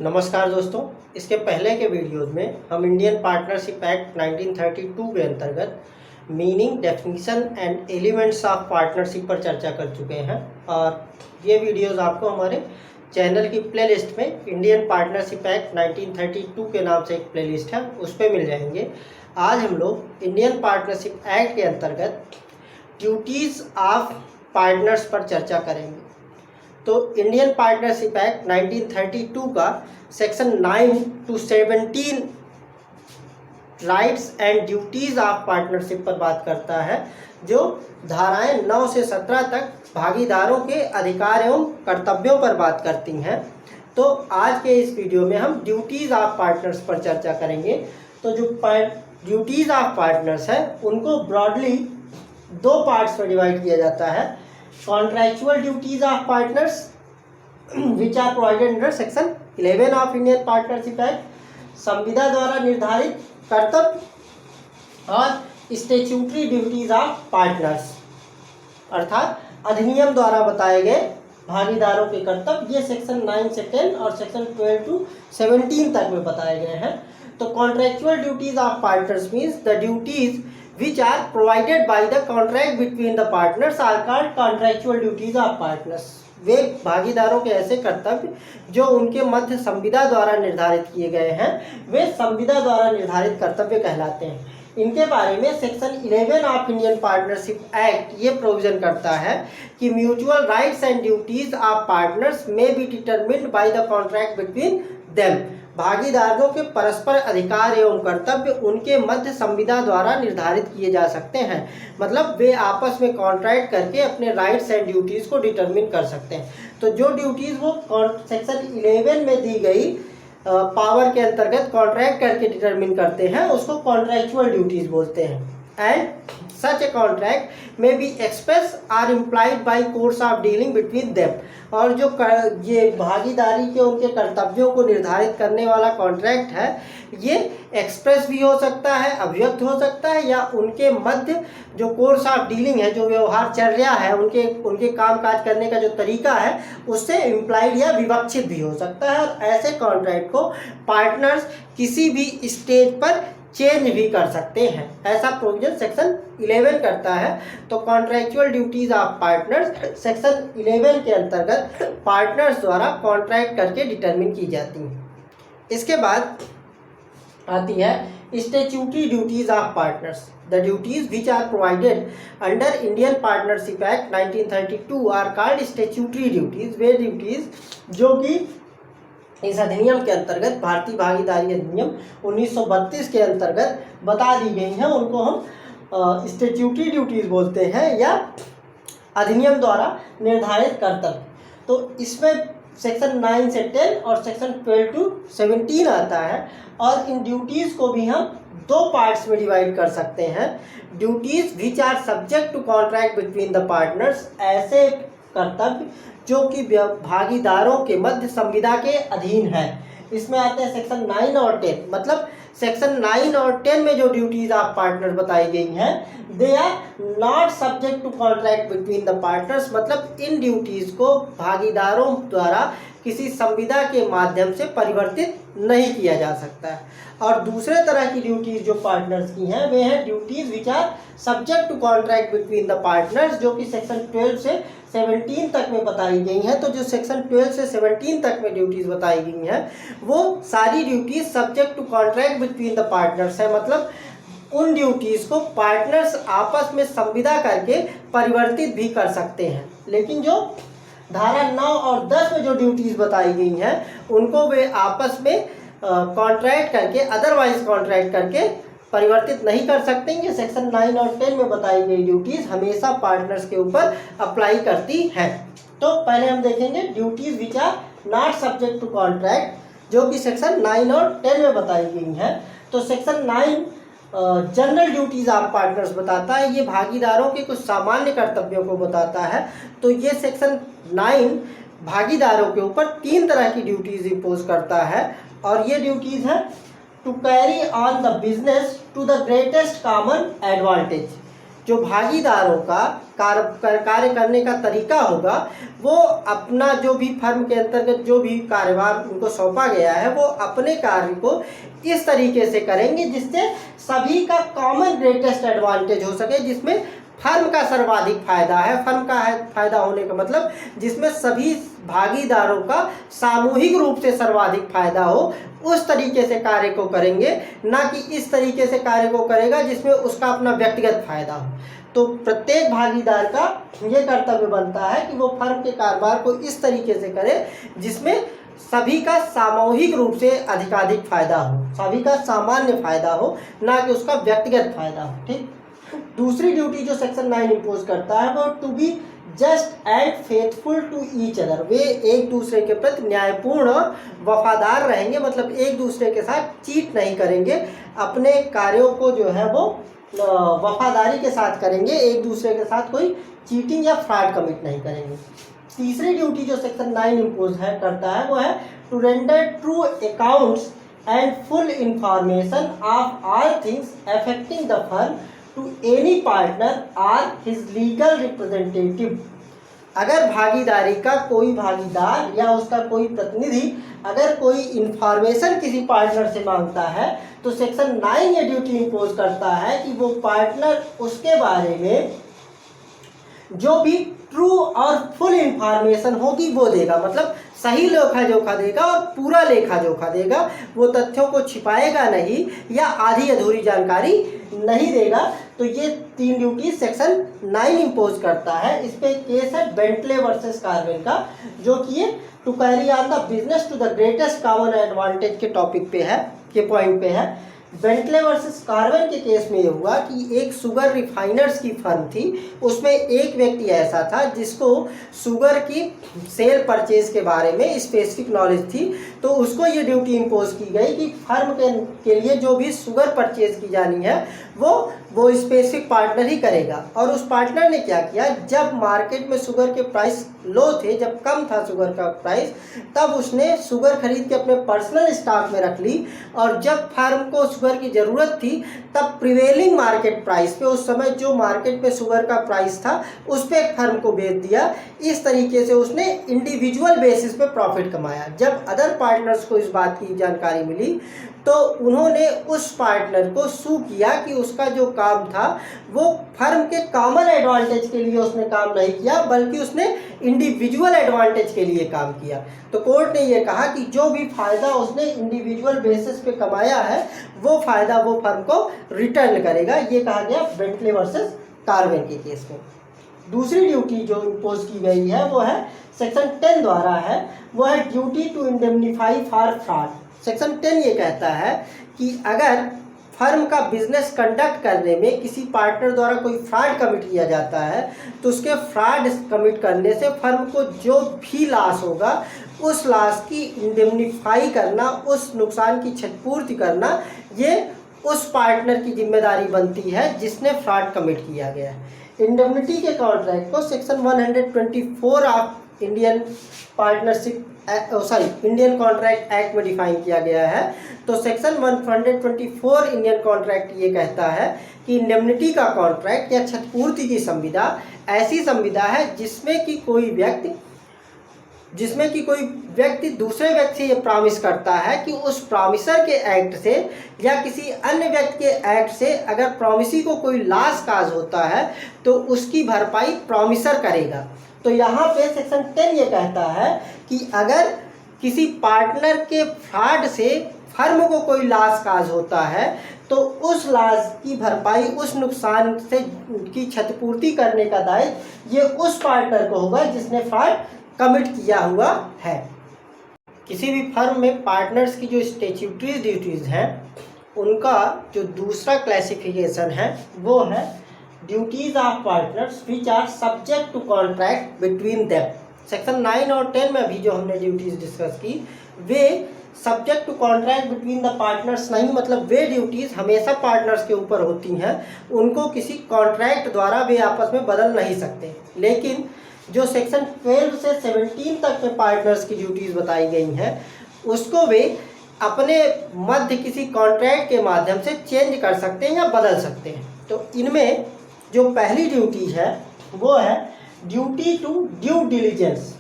नमस्कार दोस्तों। इसके पहले के वीडियोज़ में हम इंडियन पार्टनरशिप एक्ट 1932 के अंतर्गत meaning, definition and elements of partnership पर चर्चा कर चुके हैं और ये वीडियोज़ आपको हमारे चैनल की प्लेलिस्ट में इंडियन पार्टनरशिप एक्ट 1932 के नाम से एक प्लेलिस्ट है, उस पर मिल जाएंगे। आज हम लोग इंडियन पार्टनरशिप एक्ट के अंतर्गत ड्यूटीज़ ऑफ पार्टनर्स पर चर्चा करेंगे। तो इंडियन पार्टनरशिप एक्ट 1932 का section 9 to 17 rights and duties of partnership पर बात करता है, जो धाराएं 9 से 17 तक भागीदारों के अधिकार एवं कर्तव्यों पर बात करती हैं। तो आज के इस वीडियो में हम ड्यूटीज़ ऑफ पार्टनर्स पर चर्चा करेंगे। तो जो ड्यूटीज़ ऑफ पार्टनर्स है उनको ब्रॉडली दो पार्ट्स में डिवाइड किया जाता है। Contractual duties of partners which are provided under section 11 of Indian partnership act, संविदा द्वारा निर्धारित कर्तव्य, और स्टैट्यूटरी ड्यूटीज ऑफ पार्टनर्स अर्थात अधिनियम द्वारा बताए गए भागीदारों के कर्तव्य। ये सेक्शन 9 से 10 और सेक्शन 12 to 17 तक में बताए गए हैं। तो contractual duties of partners means the duties which are provided by the contract between the partners are called contractual duties of partners। वे भागीदारों के ऐसे कर्तव्य जो उनके मध्य संविदा द्वारा निर्धारित किए गए हैं, वे संविदा द्वारा निर्धारित कर्तव्य कहलाते हैं। इनके बारे में section 11 of Indian partnership act ये प्रोविजन करता है कि mutual rights and duties of partners may be determined by the contract between them. भागीदारों के परस्पर अधिकार एवं कर्तव्य उनके मध्य संविदा द्वारा निर्धारित किए जा सकते हैं। मतलब वे आपस में कॉन्ट्रैक्ट करके अपने राइट्स एंड ड्यूटीज को डिटरमिन कर सकते हैं। तो जो ड्यूटीज वो सेक्शन 11 में दी गई पावर के अंतर्गत कॉन्ट्रैक्ट करके डिटरमिन करते हैं, उसको कॉन्ट्रैक्चुअल ड्यूटीज बोलते हैं। And such a contract may be expressed or implied by course of dealing between them। और जो ये भागीदारी के उनके कर्तव्यों को निर्धारित करने वाला कॉन्ट्रैक्ट है, ये एक्सप्रेस भी हो सकता है, अभिव्यक्त हो सकता है, या उनके मध्य जो कोर्स ऑफ डीलिंग है, जो व्यवहार चर्या है, उनके काम काज करने का जो तरीका है, उससे इम्प्लाइड या विवक्षित भी हो सकता है। और ऐसे कॉन्ट्रैक्ट को पार्टनर्स किसी भी स्टेज पर चेंज भी कर सकते हैं, ऐसा प्रोविजन सेक्शन 11 करता है। तो contractual duties of partners section 11 के अंतर्गत पार्टनर्स द्वारा कॉन्ट्रैक्ट करके डिटरमिन की जाती हैं। इसके बाद आती है statutory duties of partners. The duties which are provided under Indian partnership act 1932 are called statutory duties. वे ड्यूटीज जो कि इस अधिनियम के अंतर्गत, भारतीय भागीदारी अधिनियम 1932 के अंतर्गत बता दी गई हैं, उनको हम स्टैट्यूटरी ड्यूटीज बोलते हैं या अधिनियम द्वारा निर्धारित कर्तव्य। तो इसमें सेक्शन 9 से 10 और सेक्शन 12 to 17 आता है। और इन ड्यूटीज़ को भी हम दो पार्ट्स में डिवाइड कर सकते हैं। Duties which are subject to contract between the partners, ऐसे कर्तव्य जो कि भागीदारों के मध्य संविदा के अधीन है। इसमें आते हैं सेक्शन 9 और 10। मतलब सेक्शन 9 और 10 में जो ड्यूटीज ऑफ पार्टनर बताई गई हैं, they are not subject to contract between the partners. मतलब इन ड्यूटीज को भागीदारों द्वारा किसी संविदा के माध्यम से परिवर्तित नहीं किया जा सकता है। और दूसरे तरह की ड्यूटीज जो पार्टनर्स की हैं, वे हैं duties which are subject to contract between the partners, जो कि सेक्शन 12 से 17 तक में बताई गई हैं। तो जो सेक्शन 12 से 17 तक में ड्यूटीज बताई गई हैं, वो सारी duties subject to contract between the partners है। मतलब उन ड्यूटीज को पार्टनर्स आपस में संविदा करके परिवर्तित भी कर सकते हैं। लेकिन जो धारा 9 और 10 में जो ड्यूटीज बताई गई हैं, उनको वे आपस में कॉन्ट्रैक्ट करके, अदरवाइज कॉन्ट्रैक्ट करके परिवर्तित नहीं कर सकते। ये सेक्शन 9 और 10 में बताई गई ड्यूटीज हमेशा पार्टनर्स के ऊपर अप्लाई करती है। तो पहले हम देखेंगे duties which are not subject to contract, जो कि सेक्शन 9 और 10 में बताई गई हैं। तो section 9 general duties of partners बताता है, ये भागीदारों के कुछ सामान्य कर्तव्यों को बताता है। तो ये सेक्शन 9 भागीदारों के ऊपर 3 तरह की ड्यूटीज इम्पोज करता है। और ये ड्यूटीज है to carry on the business to the greatest common advantage. जो भागीदारों का कार्य करने का तरीका होगा, वो अपना जो भी फर्म के अंतर्गत जो भी कार्यभार उनको सौंपा गया है वो अपने कार्य को इस तरीके से करेंगे जिससे सभी का कॉमन ग्रेटेस्ट एडवांटेज हो सके, जिसमें फर्म का सर्वाधिक फायदा है। फर्म का फायदा होने का मतलब जिसमें सभी भागीदारों का सामूहिक रूप से सर्वाधिक फायदा हो, उस तरीके से कार्य को करेंगे, ना कि इस तरीके से कार्य को करेगा जिसमें उसका अपना व्यक्तिगत फायदा हो। तो प्रत्येक भागीदार का ये कर्तव्य बनता है कि वो फर्म के कारोबार को इस तरीके से करे जिसमें सभी का सामूहिक रूप से अधिकाधिक फायदा हो, सभी का सामान्य फायदा हो, ना कि उसका व्यक्तिगत फायदा हो। ठीक। दूसरी ड्यूटी जो सेक्शन 9 इम्पोज करता है वो to be just and faithful to each other. वे एक दूसरे के प्रति न्यायपूर्ण और वफादार रहेंगे, मतलब एक दूसरे के साथ चीट नहीं करेंगे, अपने कार्यों को जो है वो वफादारी के साथ करेंगे, एक दूसरे के साथ कोई चीटिंग या फ्रॉड कमिट नहीं करेंगे। तीसरी ड्यूटी जो सेक्शन 9 इम्पोज करता है वो है to render true accounts and full information of all things affecting the firm to any partner or his legal representative. अगर भागीदारी का कोई भागीदार या उसका कोई प्रतिनिधि अगर कोई इंफॉर्मेशन किसी पार्टनर से मांगता है तो सेक्शन 9 ये ड्यूटी इम्पोज करता है कि वो पार्टनर उसके बारे में जो भी ट्रू और फुल इंफॉर्मेशन होगी वो देगा, मतलब सही लेखा जोखा देगा और पूरा लेखा जोखा देगा। वो तथ्यों को छिपाएगा नहीं या आधी अधूरी जानकारी नहीं देगा। तो ये 3 ड्यूटी सेक्शन 9 इम्पोज करता है। इस पे केस है बेंटले वर्सेस कार्वेन का, जो कि ये to carry on the business to the greatest common advantage के टॉपिक पे है, के पॉइंट पे है। बेंटले वर्सेस कार्वेन के केस में ये हुआ कि एक शुगर रिफाइनर्स की फर्म थी, उसमें एक व्यक्ति ऐसा था जिसको शुगर की सेल परचेज के बारे में स्पेसिफिक नॉलेज थी। तो उसको ये ड्यूटी इम्पोज की गई कि फर्म के लिए जो भी शुगर परचेज की जानी है वो स्पेसिफिक पार्टनर ही करेगा। और उस पार्टनर ने क्या किया, जब मार्केट में शुगर के प्राइस लो थे, जब कम था शुगर का प्राइस, तब उसने शुगर खरीद के अपने पर्सनल स्टॉक में रख ली, और जब फर्म को शुगर की ज़रूरत थी तब प्रिवेलिंग मार्केट प्राइस पे, उस समय जो मार्केट पे शुगर का प्राइस था उस पे एक फर्म को बेच दिया। इस तरीके से उसने इंडिविजुअल बेसिस पे प्रॉफिट कमाया। जब अदर पार्टनर्स को इस बात की जानकारी मिली तो उन्होंने उस पार्टनर को सू किया कि उसका जो काम था वो फर्म के कॉमन एडवांटेज के लिए उसने काम नहीं किया, बल्कि उसने इंडिविजुअल एडवांटेज के लिए काम किया। तो कोर्ट ने ये कहा कि जो भी फायदा उसने इंडिविजुअल बेसिस पे कमाया है वो फायदा वो फर्म को रिटर्न करेगा। ये कहा गया बेंटले वर्सेस कार्वेन के केस में। दूसरी ड्यूटी जो इम्पोज की गई है वो है सेक्शन 10 द्वारा है, वो है duty to indemnify for fraud. Section 10 ये कहता है कि अगर फर्म का बिजनेस कंडक्ट करने में किसी पार्टनर द्वारा कोई फ्रॉड कमिट किया जाता है तो उसके फ्रॉड कमिट करने से फर्म को जो भी लॉस होगा उस लॉस की इंडेमनीफाई करना, उस नुकसान की क्षतिपूर्ति करना, ये उस पार्टनर की जिम्मेदारी बनती है जिसने फ्रॉड कमिट किया गया है। इंडेमनिटी के कॉन्ट्रैक्ट को section 124 of Indian contract act में डिफाइन किया गया है। तो सेक्शन 124 इंडियन कॉन्ट्रैक्ट ये कहता है कि इंडेमनिटी का कॉन्ट्रैक्ट या क्षतिपूर्ति की संविदा ऐसी संविदा है जिसमें कि कोई व्यक्ति दूसरे व्यक्ति से ये प्रॉमिस करता है कि उस प्रॉमिसर के एक्ट से या किसी अन्य व्यक्ति के एक्ट से अगर प्रॉमिसी को कोई लॉस काज होता है तो उसकी भरपाई प्रॉमिसर करेगा। तो यहाँ पे सेक्शन 10 ये कहता है कि अगर किसी पार्टनर के फ्रॉड से फर्म को कोई लॉस काज होता है तो उस लॉस की भरपाई, उस नुकसान से की क्षतिपूर्ति करने का दायित्व ये उस पार्टनर को होगा जिसने फ्रॉड कमिट किया हुआ है। किसी भी फर्म में पार्टनर्स की जो स्टैट्यूटरी ड्यूटीज़ हैं उनका जो दूसरा क्लासिफिकेशन है वो है duties of partners which are subject to contract between them. Section 9 और 10 में अभी जो हमने ड्यूटीज डिस्कस की वे subject to contract between the partners नहीं, मतलब वे ड्यूटीज़ हमेशा पार्टनर्स के ऊपर होती हैं, उनको किसी कॉन्ट्रैक्ट द्वारा वे आपस में बदल नहीं सकते। लेकिन जो सेक्शन 12 से 17 तक में पार्टनर्स की ड्यूटीज़ बताई गई हैं उसको वे अपने मध्य किसी कॉन्ट्रैक्ट के माध्यम से चेंज कर सकते हैं या बदल सकते हैं। तो इनमें जो पहली ड्यूटी है वो है duty to due diligence.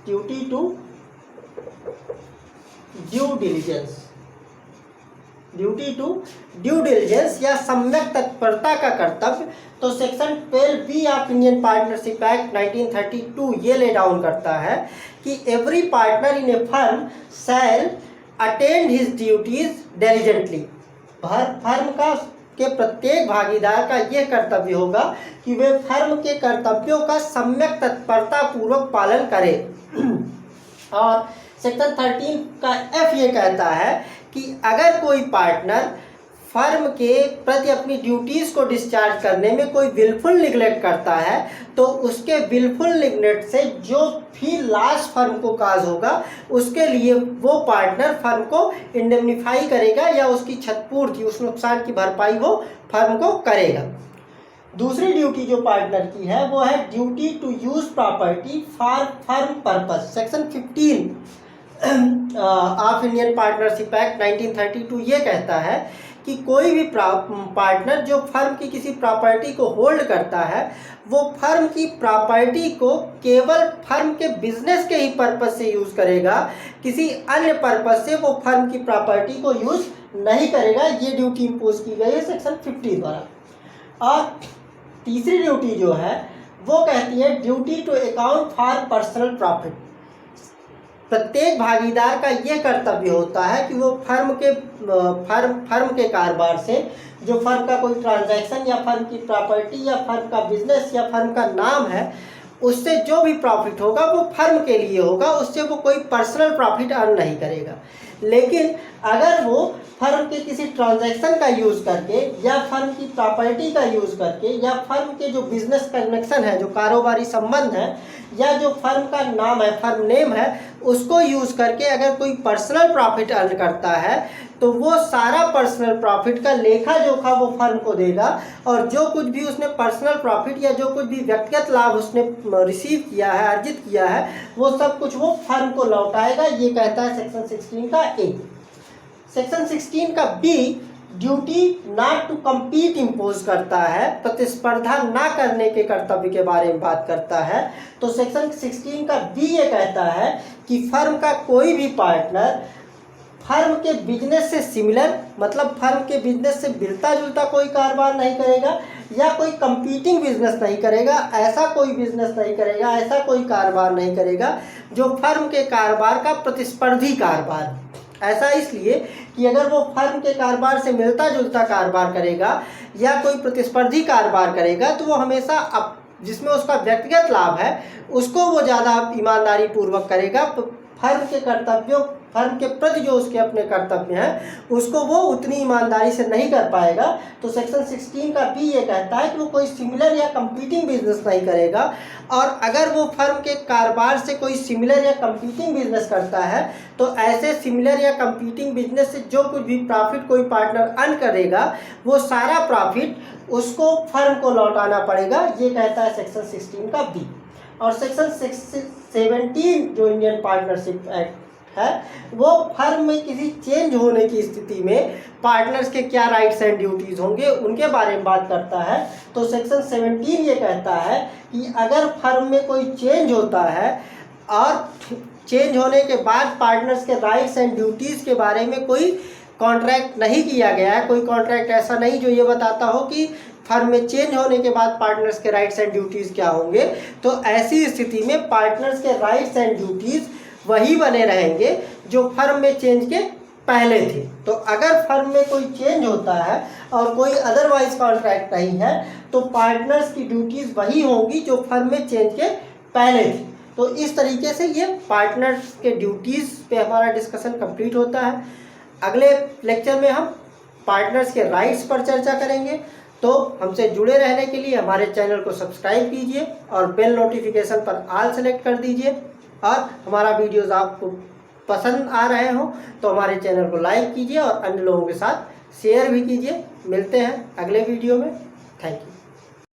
Duty to due diligence, duty to due diligence या सम्यक तत्परता का कर्तव्य। तो section 12B of Indian partnership act 1932 ये ले डाउन करता है कि every partner in a firm shall attend his duties diligently. Firm का के प्रत्येक भागीदार का यह कर्तव्य होगा कि वे फर्म के कर्तव्यों का सम्यक तत्परता पूर्वक पालन करें। और सेक्शन 13 का F ये कहता है कि अगर कोई पार्टनर फर्म के प्रति अपनी ड्यूटीज़ को डिस्चार्ज करने में कोई विलफुल निगलेक्ट करता है तो उसके विलफुल निगलेक्ट से जो भी लॉस फर्म को काज होगा उसके लिए वो पार्टनर फर्म को इंडेमनिफाई करेगा या उसकी क्षतिपूर्ति, उस नुकसान की भरपाई वो फर्म को करेगा। दूसरी ड्यूटी जो पार्टनर की है वो है duty to use property for firm purpose. Section 15 of Indian partnership act 1932 ये कहता है कि कोई भी पार्टनर जो फर्म की किसी प्रॉपर्टी को होल्ड करता है वो फर्म की प्रॉपर्टी को केवल फर्म के बिजनेस के ही पर्पस से यूज़ करेगा, किसी अन्य पर्पस से वो फर्म की प्रॉपर्टी को यूज़ नहीं करेगा। ये ड्यूटी इम्पोज की गई है सेक्शन 50 द्वारा। और तीसरी ड्यूटी जो है वो कहती है duty to account for personal profit. प्रत्येक भागीदार का ये कर्तव्य होता है कि वो फर्म के कारोबार से जो फर्म का कोई ट्रांजैक्शन या फर्म की प्रॉपर्टी या फर्म का बिजनेस या फर्म का नाम है उससे जो भी प्रॉफिट होगा वो फर्म के लिए होगा, उससे वो कोई पर्सनल प्रॉफिट अर्न नहीं करेगा। लेकिन अगर वो फर्म के किसी ट्रांजैक्शन का यूज़ करके या फर्म की प्रॉपर्टी का यूज़ करके या फर्म के जो बिजनेस कनेक्शन है, जो कारोबारी संबंध है या जो फर्म का नाम है, फर्म नेम है, उसको यूज़ करके अगर कोई पर्सनल प्रॉफिट अर्न करता है तो वो सारा पर्सनल प्रॉफिट का लेखा जोखा वो फर्म को देगा और जो कुछ भी उसने पर्सनल प्रॉफिट या जो कुछ भी व्यक्तिगत लाभ उसने रिसीव किया है, अर्जित किया है, वो सब कुछ वो फर्म को लौटाएगा। ये कहता है सेक्शन 16 का A। सेक्शन 16 का B duty not to compete impose करता है, प्रतिस्पर्धा ना करने के कर्तव्य के बारे में बात करता है। तो सेक्शन 16 का B ये कहता है कि फर्म का कोई भी पार्टनर फर्म के बिजनेस से सिमिलर, मतलब फर्म के बिजनेस से मिलता जुलता कोई कारोबार नहीं करेगा या कोई कंपीटिंग बिजनेस नहीं करेगा, ऐसा कोई बिजनेस नहीं करेगा, ऐसा कोई कारोबार नहीं करेगा जो फर्म के कारोबार का प्रतिस्पर्धी कारोबार। ऐसा इसलिए कि अगर वो फर्म के कारोबार से मिलता जुलता कारोबार करेगा या कोई प्रतिस्पर्धी कारोबार करेगा तो वो हमेशा जिसमें उसका व्यक्तिगत लाभ है उसको वो ज़्यादा ईमानदारी पूर्वक करेगा। फर्म के कर्तव्यों, फर्म के प्रति जो उसके अपने कर्तव्य हैं उसको वो उतनी ईमानदारी से नहीं कर पाएगा। तो सेक्शन 16 का B ये कहता है कि वो कोई सिमिलर या कंपीटिंग बिजनेस नहीं करेगा और अगर वो फर्म के कारोबार से कोई सिमिलर या कंपीटिंग बिजनेस करता है तो ऐसे सिमिलर या कंपीटिंग बिजनेस से जो कुछ भी प्रॉफिट कोई पार्टनर अर्न करेगा वो सारा प्रॉफिट उसको फर्म को लौटाना पड़ेगा। ये कहता है सेक्शन 16 का B। और सेक्शन 17 जो इंडियन पार्टनरशिप एक्ट है वो फर्म में किसी चेंज होने की स्थिति में पार्टनर्स के क्या राइट्स एंड ड्यूटीज़ होंगे उनके बारे में बात करता है। तो सेक्शन 17 ये कहता है कि अगर फर्म में कोई चेंज होता है और चेंज होने के बाद पार्टनर्स के राइट्स एंड ड्यूटीज़ के बारे में कोई कॉन्ट्रैक्ट नहीं किया गया है, कोई कॉन्ट्रैक्ट ऐसा नहीं जो ये बताता हो कि फर्म में चेंज होने के बाद पार्टनर्स के राइट्स एंड ड्यूटीज़ क्या होंगे, तो ऐसी स्थिति में पार्टनर्स के राइट्स एंड ड्यूटीज़ वही बने रहेंगे जो फर्म में चेंज के पहले थे। तो अगर फर्म में कोई चेंज होता है और कोई अदरवाइज कॉन्ट्रैक्ट नहीं है तो पार्टनर्स की ड्यूटीज़ वही होंगी जो फर्म में चेंज के पहले थी। तो इस तरीके से ये पार्टनर्स के ड्यूटीज़ पे हमारा डिस्कशन कंप्लीट होता है। अगले लेक्चर में हम पार्टनर्स के राइट्स पर चर्चा करेंगे। तो हमसे जुड़े रहने के लिए हमारे चैनल को सब्सक्राइब कीजिए और बेल नोटिफिकेशन पर ऑल सेलेक्ट कर दीजिए। और हमारा वीडियोस आपको पसंद आ रहे हो तो हमारे चैनल को लाइक कीजिए और अन्य लोगों के साथ शेयर भी कीजिए। मिलते हैं अगले वीडियो में। Thank you.